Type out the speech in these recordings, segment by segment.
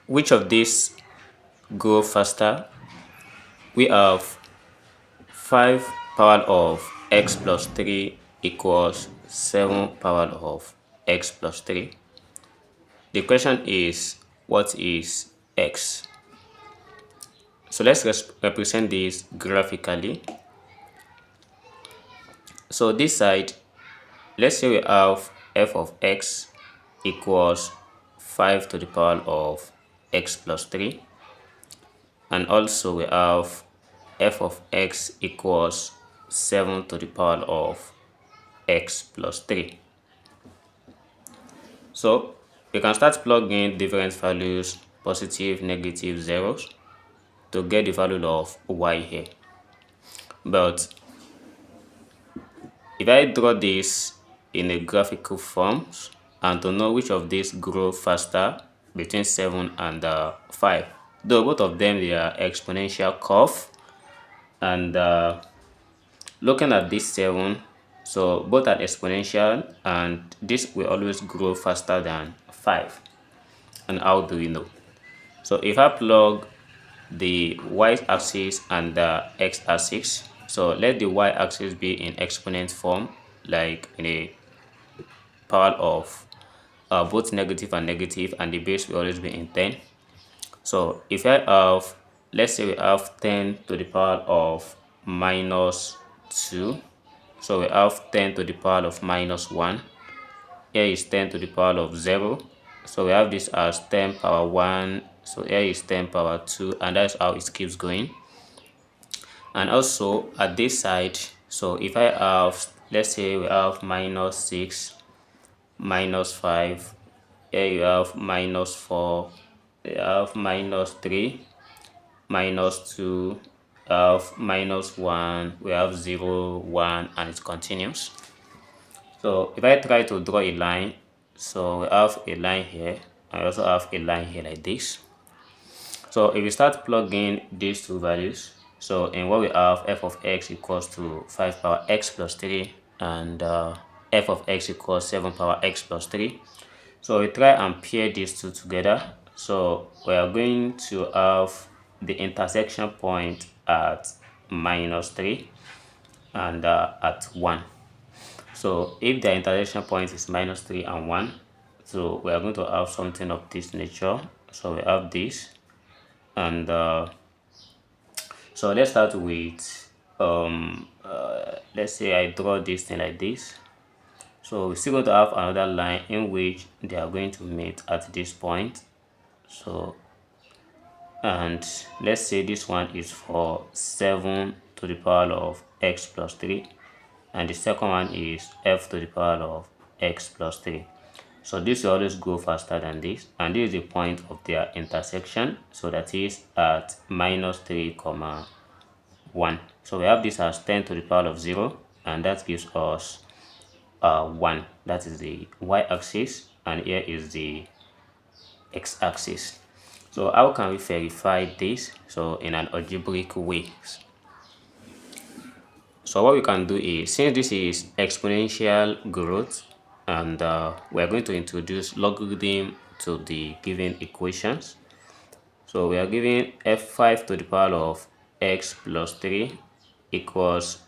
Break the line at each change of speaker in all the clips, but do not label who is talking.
which of these grow faster? We have 5 power of x plus 3 equals 7 power of x plus 3. The question is, what is x? So let's represent this graphically. So this side, let's say we have f of x equals 5 to the power of x plus 3, and also we have f of x equals 7 to the power of x plus 3. So we can start plugging different values, positive, negative, zeros, to get the value of y here. But if I draw this in a graphical form and to know which of these grow faster between 7 and 5, though both of them they are exponential curve, and looking at this 7, so both are exponential and this will always grow faster than 5. And how do we know? So if I plug the y-axis and the x-axis, so let the y-axis be in exponent form, like in a power of both negative and negative, and the base will always be in 10. So if I have, let's say we have 10 to the power of minus 2, so we have 10 to the power of minus 1, here is 10 to the power of 0, so we have this as 10 power 1, so here is 10 power 2, and that's how it keeps going. And also at this side, so if I have, let's say we have minus 6, minus 5, here you have minus 4, you have minus 3, minus 2, we have minus 1, we have 0, 1, and it continues. So if I try to draw a line, so we have a line here, I also have a line here like this. So if we start plugging these two values, so in what we have, f of x equals to 5 power x plus 3, and f of x equals 7 power x plus 3. So we try and pair these two together. So we are going to have the intersection point at minus 3 and at 1. So if the intersection point is minus 3 and 1, so we are going to have something of this nature. So we have this, and so let's start with let's say I draw this thing like this. So we're still going to have another line in which they are going to meet at this point. So, and let's say this one is for 7 to the power of x plus 3, and the second one is f to the power of x plus 3. So this will always go faster than this, and this is the point of their intersection, so that is at minus 3 comma 1. So we have this as 10 to the power of 0, and that gives us 1. That is the y-axis, and here is the x-axis. So how can we verify this? So in an algebraic way. So what we can do is, since this is exponential growth, and we are going to introduce logarithm to the given equations. So we are given f5 to the power of x plus 3 equals,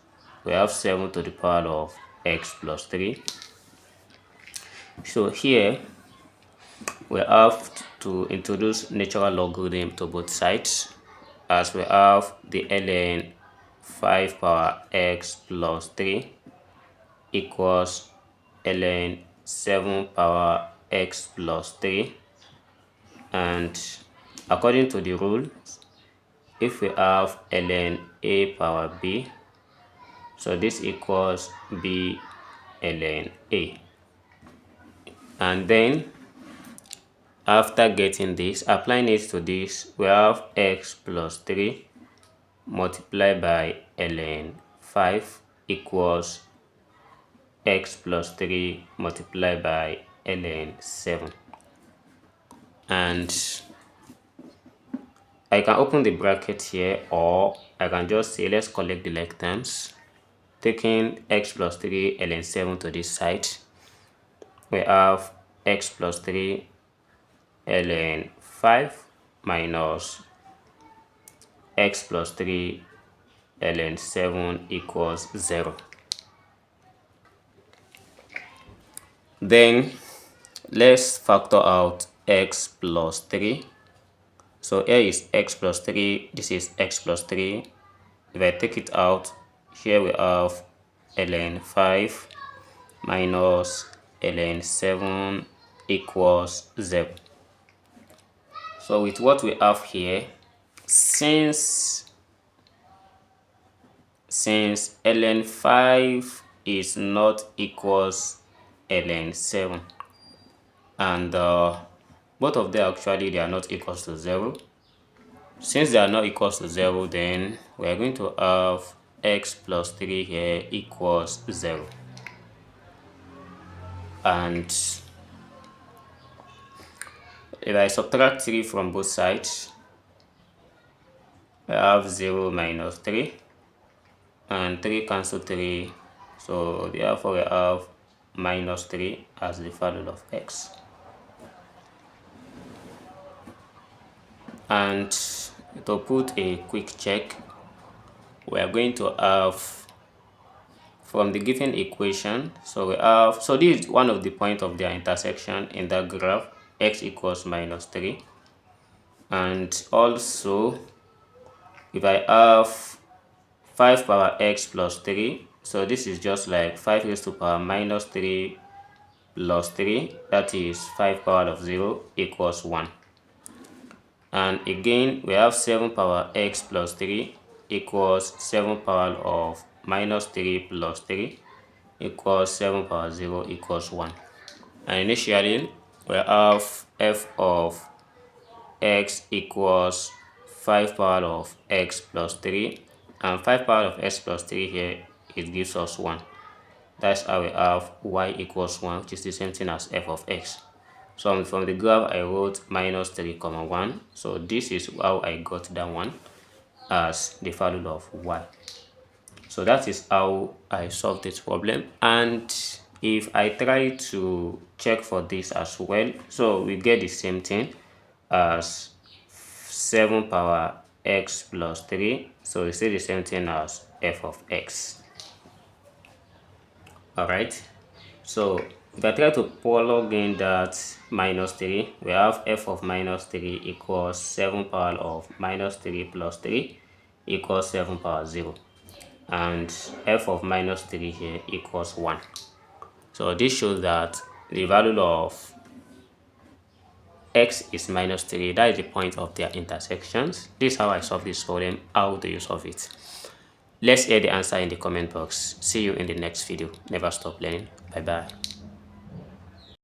we have 7 to the power of x plus 3. So here we have to introduce natural logarithm to both sides, as we have the ln 5 power x plus 3 equals ln 7 power x plus 3, and according to the rule, if we have ln a power b, so this equals b ln a. And then after getting this, applying it to this, we have x plus 3 multiplied by ln 5 equals x plus 3 multiplied by ln 7. And I can open the bracket here, or I can just say let's collect the like terms, taking x plus 3 ln 7 to this side. We have x plus 3 ln 5 minus x plus 3 ln 7 equals 0. Then let's factor out x plus 3. So here is x plus 3, this is x plus 3. If I take it out, here we have ln 5 minus ln 7 equals 0. So with what we have here, since ln 5 is not equals ln 7, and both of them actually they are not equals to 0. Since they are not equals to 0, then we are going to have x plus 3 here equals 0. And if I subtract 3 from both sides, I have 0 minus 3, and 3 cancel 3, so therefore we have minus 3 as the value of x. And to put a quick check, we are going to have from the given equation, so we have, so this is one of the points of their intersection in that graph, x equals minus 3. And also if I have 5 power x plus 3, so this is just like 5 raised to power minus 3 plus 3, that is 5 power of 0 equals 1. And again we have 7 power x plus 3 equals 7 power of minus 3 plus 3 equals 7 power 0 equals 1. And initially we have f of x equals 5 power of x plus 3, and 5 power of x plus 3 here, it gives us 1. That's how we have y equals 1, which is the same thing as f of x. So from the graph I wrote minus 3 comma 1, so this is how I got that one as the value of y. So that is how I solved this problem. And if I try to check for this as well, so we get the same thing as 7 power x plus 3, so we say the same thing as f of x. Alright, so if I try to plug in that minus 3, we have f of minus 3 equals 7 power of minus 3 plus 3 equals 7 power 0. And f of minus 3 here equals 1. So this shows that the value of x is minus 3. That is the point of their intersections. This is how I solve this problem. How do you solve it? Let's hear the answer in the comment box. See you in the next video. Never stop learning. Bye bye.